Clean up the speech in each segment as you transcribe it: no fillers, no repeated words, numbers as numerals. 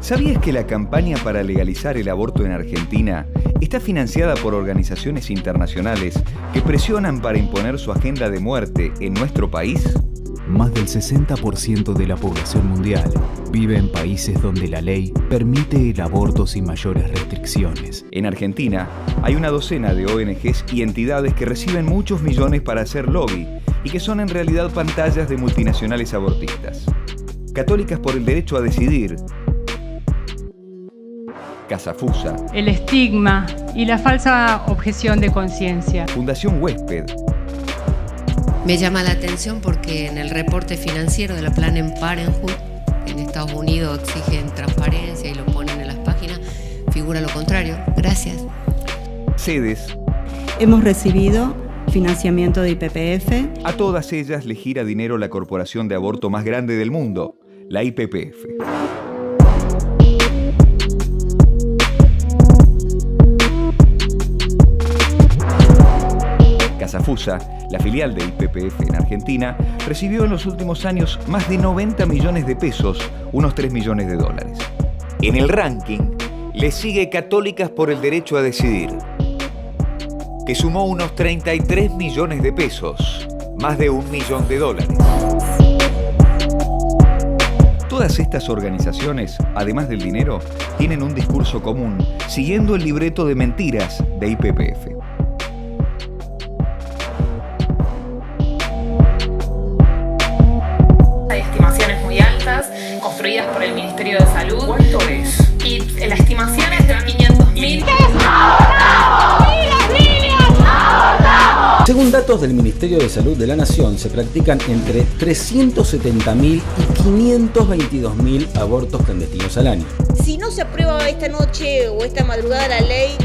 ¿Sabías que la campaña para legalizar el aborto en Argentina está financiada por organizaciones internacionales que presionan para imponer su agenda de muerte en nuestro país? Más del 60% de la población mundial vive en países donde la ley permite el aborto sin mayores restricciones. En Argentina hay una docena de ONGs y entidades que reciben muchos millones para hacer lobby y que son en realidad pantallas de multinacionales abortistas. Católicas por el Derecho a Decidir, Casafusa, el estigma y la falsa objeción de conciencia. Fundación Huésped. Me llama la atención porque en el reporte financiero de la Planned Parenthood en Estados Unidos exigen transparencia y lo ponen en las páginas, figura lo contrario. Gracias. Sedes. Hemos recibido financiamiento de IPPF. A todas ellas le gira dinero la corporación de aborto más grande del mundo, la IPPF. Casafusa, la filial de IPPF en Argentina, recibió en los últimos años más de 90 millones de pesos, unos 3 millones de dólares. En el ranking le sigue Católicas por el Derecho a Decidir, que sumó unos 33 millones de pesos, más de $1 millón. Todas estas organizaciones, además del dinero, tienen un discurso común, siguiendo el libreto de mentiras de IPPF. Hay estimaciones muy altas, construidas por el Ministerio de Salud. ¿Cuánto es? Y la estimación es de 500.000. Según datos del Ministerio de Salud de la Nación, se practican entre 370.000 y 522.000 abortos clandestinos al año. Si no se aprueba esta noche o esta madrugada la ley,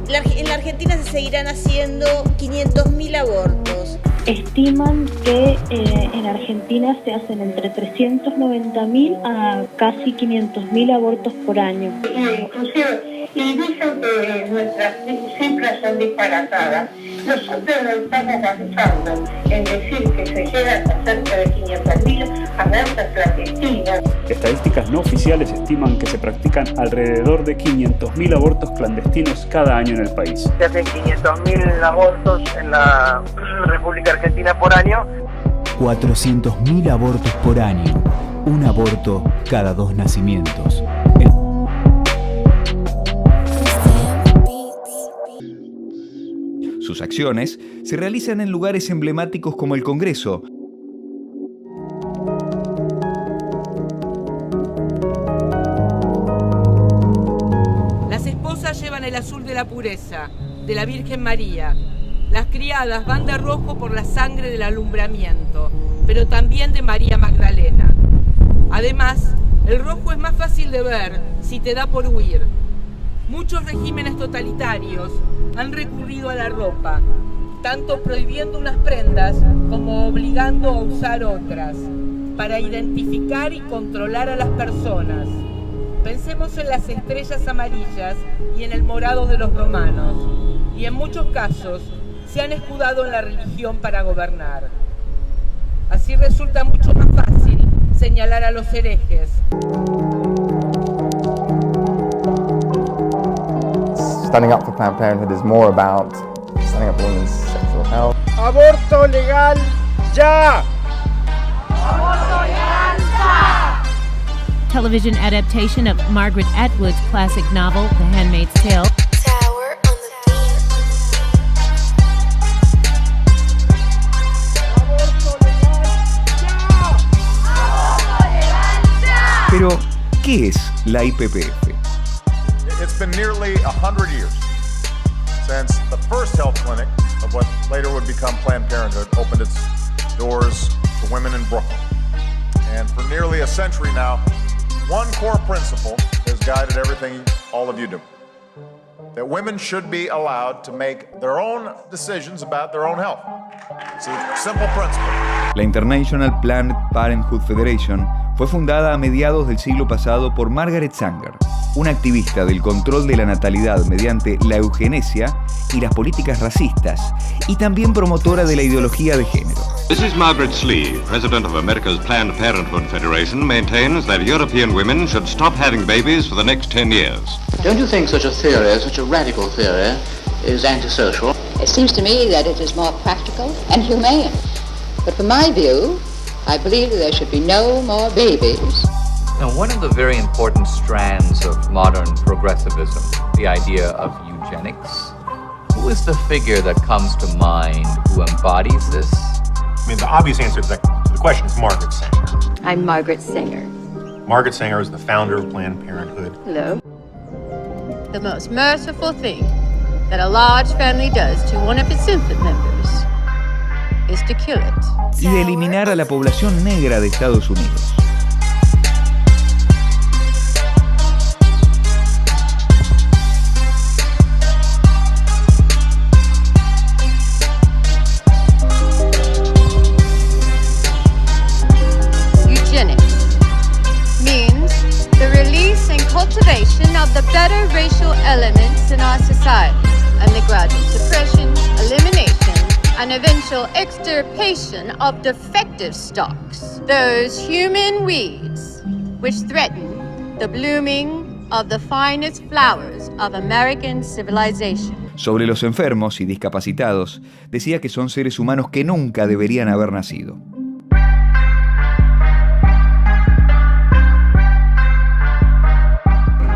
en la Argentina se seguirán haciendo 500.000 abortos. Estiman que en Argentina se hacen entre 390.000 a casi 500.000 abortos por año. Inclusive, y dicen que nuestras cifras son disparatadas. Nosotros no estamos avanzando en decir que se llegan a cerca de 500.000 abortos clandestinos. Estadísticas no oficiales estiman que se practican alrededor de 500.000 abortos clandestinos cada año en el país. Se hacen 500.000 abortos en la República Argentina por año. 400.000 abortos por año. Un aborto cada 2 nacimientos. Sus acciones se realizan en lugares emblemáticos como el Congreso. Las esposas llevan el azul de la pureza, de la Virgen María. Las criadas van de rojo por la sangre del alumbramiento, pero también de María Magdalena. Además, el rojo es más fácil de ver si te da por huir. Muchos regímenes totalitarios han recurrido a la ropa, tanto prohibiendo unas prendas como obligando a usar otras, para identificar y controlar a las personas. Pensemos en las estrellas amarillas y en el morado de los romanos, y en muchos casos se han escudado en la religión para gobernar. Así resulta mucho más fácil señalar a los herejes. Standing up for Planned Parenthood is more about standing up for women's sexual health. ¡Aborto legal ya! ¡Aborto legal ya! Television adaptation of Margaret Atwood's classic novel, The Handmaid's Tale. Tower on the beat. Pero, ¿qué es la IPPF? It's been nearly 100 years since the first health clinic of what later would become Planned Parenthood opened its doors to women in Brooklyn. And for nearly a century now, one core principle has guided everything all of you do. That women should be allowed to make their own decisions about their own health. It's a simple principle. La International Planned Parenthood Federation fue fundada a mediados del siglo pasado por Margaret Sanger, una activista del control de la natalidad mediante la eugenesia y las políticas racistas, y también promotora de la ideología de género. Mrs. Margaret Slee, president of America's Planned Parenthood Federation, maintains that European women should stop having babies for the next 10 years. Don't you think such a theory, such a radical theory, is antisocial? It seems to me that it is more practical and humane. But from my view, I believe that there should be no more babies. Now, one of the very important strands of modern progressivism, the idea of eugenics, who is the figure that comes to mind who embodies this? I mean, the obvious answer to the question is Margaret Sanger. I'm Margaret Sanger. Margaret Sanger is the founder of Planned Parenthood. Hello. The most merciful thing that a large family does to one of its infant members is to kill it. Y de eliminar a la población negra de Estados Unidos. Cultivation of the better racial elements in our society, and the gradual suppression, elimination, and eventual extirpation of defective stocks, those human weeds which threaten the blooming of the finest flowers of American civilization. Sobre los enfermos y discapacitados, decía que son seres humanos que nunca deberían haber nacido.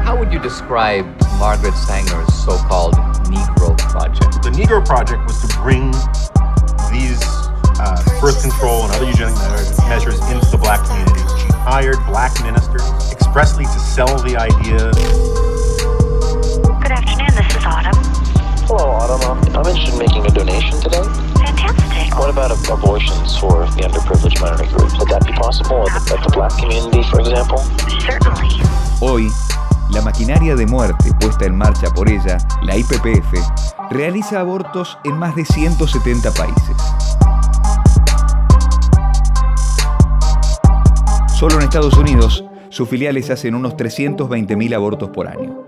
How would you describe Margaret Sanger's so-called Negro Project? The Negro Project was to bring these birth control and other eugenic measures into the black community. She hired black ministers expressly to sell the idea. Good afternoon, this is Autumn. Hello, Autumn. I'm interested in making a donation today. Fantastic. What about abortions for the underprivileged minority groups? Would that be possible at the black community, for example? Certainly. Hoy, la maquinaria de muerte puesta en marcha por ella, la IPPF, realiza abortos en más de 170 países. Solo en Estados Unidos, sus filiales hacen unos 320.000 abortos por año.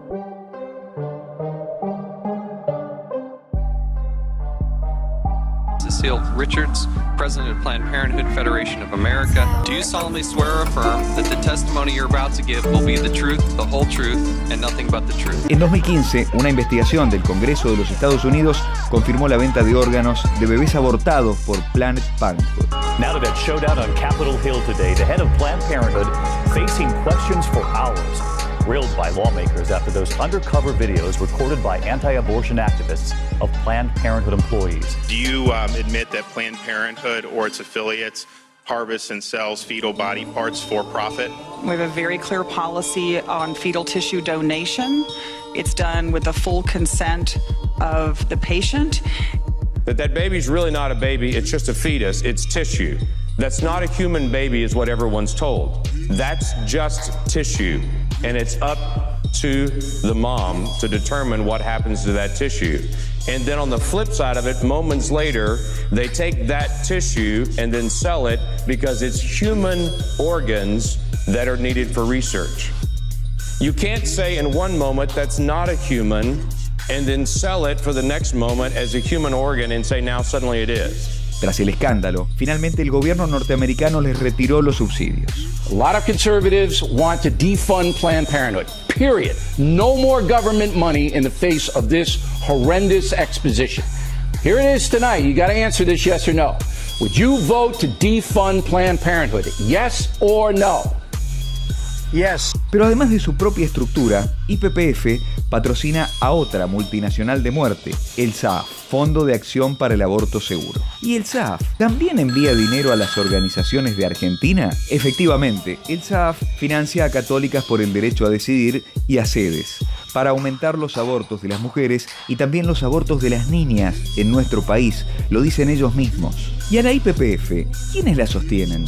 Cecile Richards, President of Planned Parenthood Federation of America. Do you solemnly swear or affirm that the testimony you're about to give will be the truth, the whole truth, and nothing but the truth? En 2015, una investigación del Congreso de los Estados Unidos confirmó la venta de órganos de bebés abortados por Planned Parenthood. Now to that showdown on Capitol Hill today, the head of Planned Parenthood facing questions for hours, grilled by lawmakers after those undercover videos recorded by anti-abortion activists of Planned Parenthood employees. Do you admit that Planned Parenthood or its affiliates harvests and sells fetal body parts for profit? We have a very clear policy on fetal tissue donation. It's done with the full consent of the patient. That baby's really not a baby, it's just a fetus, it's tissue. That's not a human baby is what everyone's told. That's just tissue. And it's up to the mom to determine what happens to that tissue. And then on the flip side of it, moments later, they take that tissue and then sell it because it's human organs that are needed for research. You can't say in one moment that's not a human and then sell it for the next moment as a human organ and say now suddenly it is. Tras el escándalo, finalmente el gobierno norteamericano les retiró los subsidios. A lot of conservatives want to defund Planned Parenthood, period. No more government money in the face of this horrendous exposition. Here it is tonight. You got to answer this yes or no. Would you vote to defund Planned Parenthood? Yes or no? Yes. Pero además de su propia estructura, IPPF patrocina a otra multinacional de muerte, el SAAF, Fondo de Acción para el Aborto Seguro. ¿Y el SAAF también envía dinero a las organizaciones de Argentina? Efectivamente, el SAAF financia a Católicas por el Derecho a Decidir y a SEDES, para aumentar los abortos de las mujeres y también los abortos de las niñas en nuestro país, lo dicen ellos mismos. ¿Y a la IPPF, quiénes la sostienen?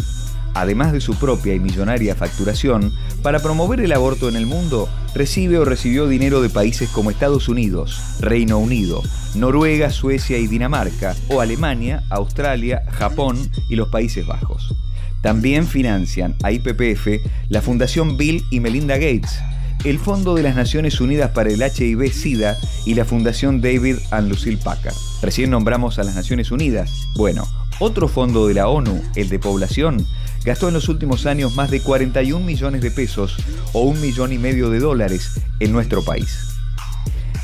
Además de su propia y millonaria facturación, para promover el aborto en el mundo, recibe o recibió dinero de países como Estados Unidos, Reino Unido, Noruega, Suecia y Dinamarca, o Alemania, Australia, Japón y los Países Bajos. También financian a IPPF la Fundación Bill y Melinda Gates, el Fondo de las Naciones Unidas para el HIV-Sida y la Fundación David and Lucille Packard. Recién nombramos a las Naciones Unidas. Bueno, Otro fondo de la ONU, el de población, gastó en los últimos años más de 41 millones de pesos o $1,5 millones de dólares en nuestro país.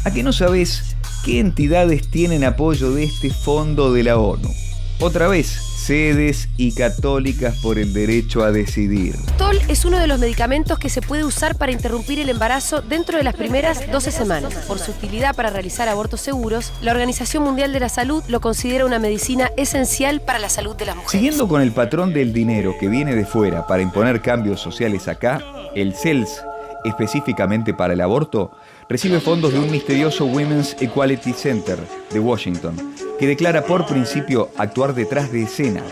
¿A qué no sabés qué entidades tienen apoyo de este fondo de la ONU? Otra vez, sedes y Católicas por el Derecho a Decidir. Tol es uno de los medicamentos que se puede usar para interrumpir el embarazo dentro de las primeras 12 semanas. Por su utilidad para realizar abortos seguros, la Organización Mundial de la Salud lo considera una medicina esencial para la salud de las mujeres. Siguiendo con el patrón del dinero que viene de fuera para imponer cambios sociales acá, el CELS, específicamente para el aborto, recibe fondos de un misterioso Women's Equality Center de Washington, que declara por principio actuar detrás de escena.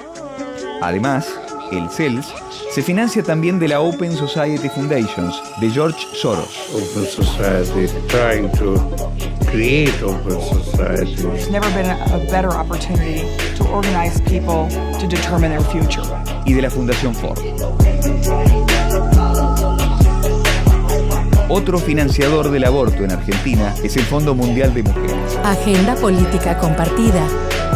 Además, el CELS se financia también de la Open Society Foundations de George Soros. Open Society is trying to create open society. There's never been a better opportunity to organize people to determine their future. Y de la Fundación Ford. Otro financiador del aborto en Argentina es el Fondo Mundial de Mujeres. Agenda política compartida.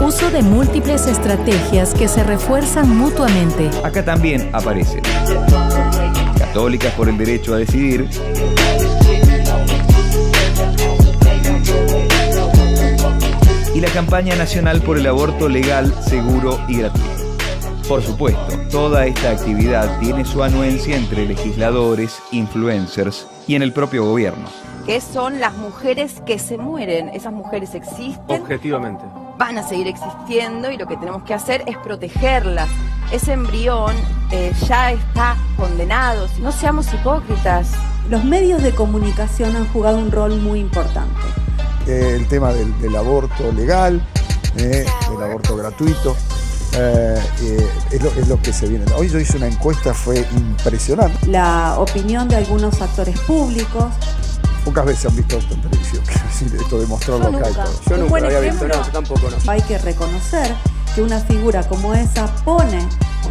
Uso de múltiples estrategias que se refuerzan mutuamente. Acá también aparecen Católicas por el Derecho a Decidir, y la Campaña Nacional por el Aborto Legal, Seguro y Gratuito. Por supuesto, toda esta actividad tiene su anuencia entre legisladores, influencers y en el propio gobierno. ¿Qué son las mujeres que se mueren? Esas mujeres existen. Objetivamente. Van a seguir existiendo y lo que tenemos que hacer es protegerlas. Ese embrión ya está condenado. No seamos hipócritas. Los medios de comunicación han jugado un rol muy importante. El tema del aborto legal, del aborto gratuito. Es lo que se viene. Hoy yo hice una encuesta, fue impresionante. La opinión de algunos actores públicos. Pocas veces han visto esto en televisión, esto de mostrarlo acá y todo. Yo nunca lo había visto, no, yo tampoco. No. Hay que reconocer que una figura como esa pone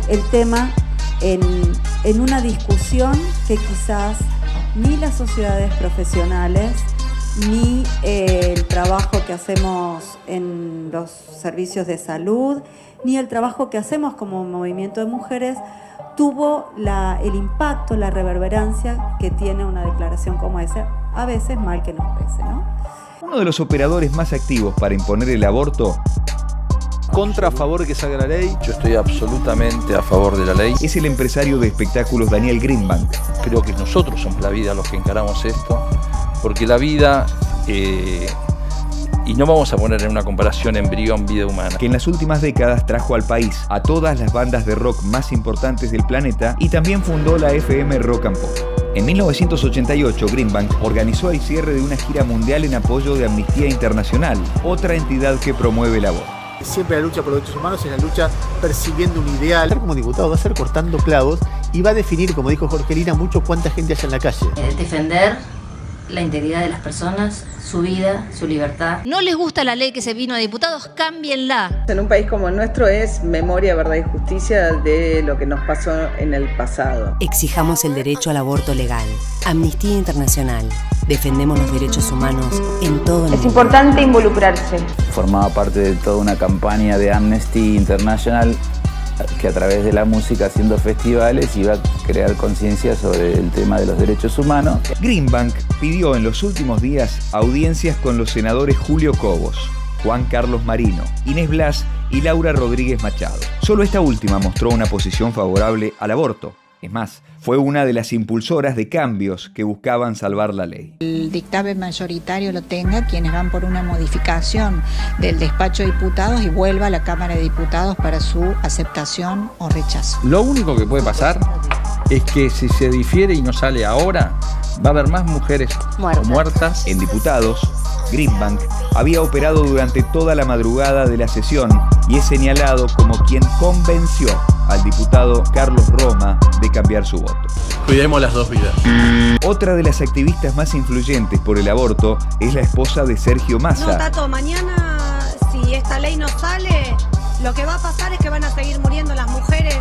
el tema en una discusión que quizás ni las sociedades profesionales ni el trabajo que hacemos en los servicios de salud, ni el trabajo que hacemos como movimiento de mujeres tuvo el impacto, la reverberancia que tiene una declaración como esa, a veces mal que nos pese, ¿no? Uno de los operadores más activos para imponer el aborto, contra, a favor de que salga la ley. Yo estoy absolutamente a favor de la ley. Es el empresario de espectáculos Daniel Greenbank. Creo que nosotros somos la vida los que encaramos esto, porque la vida, y no vamos a poner en una comparación embrión-vida humana, que en las últimas décadas trajo al país a todas las bandas de rock más importantes del planeta y también fundó la FM Rock and Pop. En 1988, Greenbank organizó el cierre de una gira mundial en apoyo de Amnistía Internacional, otra entidad que promueve el aborto. Siempre la lucha por los derechos humanos es la lucha persiguiendo un ideal. Como diputado va a ser cortando clavos y va a definir, como dijo Jorgelina, mucho cuánta gente haya en la calle. Defender la integridad de las personas, su vida, su libertad. ¿No les gusta la ley que se vino a diputados? Cámbienla. En un país como el nuestro es memoria, verdad y justicia de lo que nos pasó en el pasado. Exijamos el derecho al aborto legal. Amnistía Internacional. Defendemos los derechos humanos en todo el mundo. Es importante involucrarse. Formaba parte de toda una campaña de Amnesty International que a través de la música, haciendo festivales, iba a crear conciencia sobre el tema de los derechos humanos. Greenbank pidió en los últimos días audiencias con los senadores Julio Cobos, Juan Carlos Marino, Inés Blas y Laura Rodríguez Machado. Solo esta última mostró una posición favorable al aborto. Es más, fue una de las impulsoras de cambios que buscaban salvar la ley. El dictamen mayoritario lo tenga quienes van por una modificación del despacho de diputados y vuelva a la Cámara de Diputados para su aceptación o rechazo. Lo único que puede pasar es que si se difiere y no sale ahora, va a haber más mujeres muertas. En diputados, Greenbank había operado durante toda la madrugada de la sesión y es señalado como quien convenció al diputado Carlos Roma de cambiar su voto. Cuidemos las dos vidas. Otra de las activistas más influyentes por el aborto es la esposa de Sergio Massa. No, Tato, mañana, si esta ley no sale, lo que va a pasar es que van a seguir muriendo las mujeres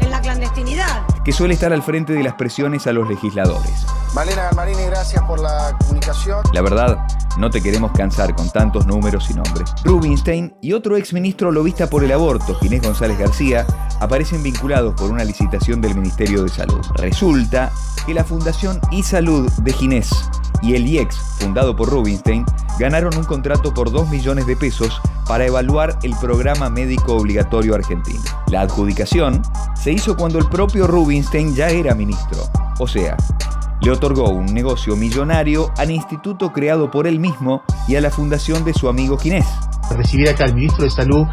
en la clandestinidad. Que suele estar al frente de las presiones a los legisladores. Malena Galmarini, gracias por la comunicación. La verdad, No te queremos cansar con tantos números y nombres. Rubinstein y otro exministro lobista por el aborto, Ginés González García, aparecen vinculados por una licitación del Ministerio de Salud. Resulta que la Fundación iSalud de Ginés y el IEX, fundado por Rubinstein, ganaron un contrato por 2 millones de pesos para evaluar el programa médico obligatorio argentino. La adjudicación se hizo cuando el propio Rubinstein ya era ministro, o sea, le otorgó un negocio millonario al instituto creado por él mismo y a la fundación de su amigo Ginés. Recibir acá al ministro de Salud,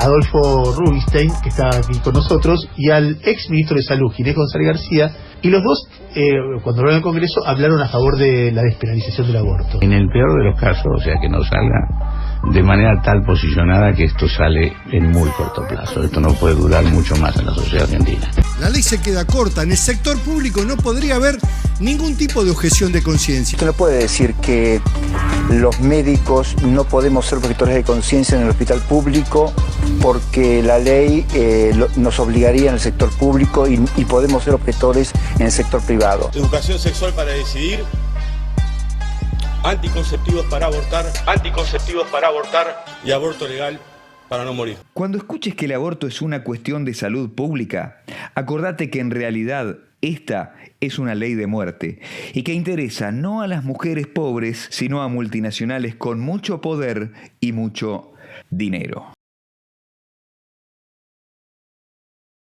Adolfo Rubinstein, que está aquí con nosotros, y al ex ministro de Salud, Ginés González García, y los dos, cuando hablaron en el Congreso, hablaron a favor de la despenalización del aborto. En el peor de los casos, o sea, que no salga de manera tal posicionada que esto sale en muy corto plazo. Esto no puede durar mucho más en la sociedad argentina. La ley se queda corta. En el sector público no podría haber ningún tipo de objeción de conciencia. Usted no puede decir que los médicos no podemos ser objetores de conciencia en el hospital público porque la ley nos obligaría en el sector público y podemos ser objetores en el sector privado. Educación sexual para decidir, anticonceptivos para abortar y aborto legal para no morir. Cuando escuches que el aborto es una cuestión de salud pública, acordate que en realidad esta es una ley de muerte y que interesa no a las mujeres pobres, sino a multinacionales con mucho poder y mucho dinero.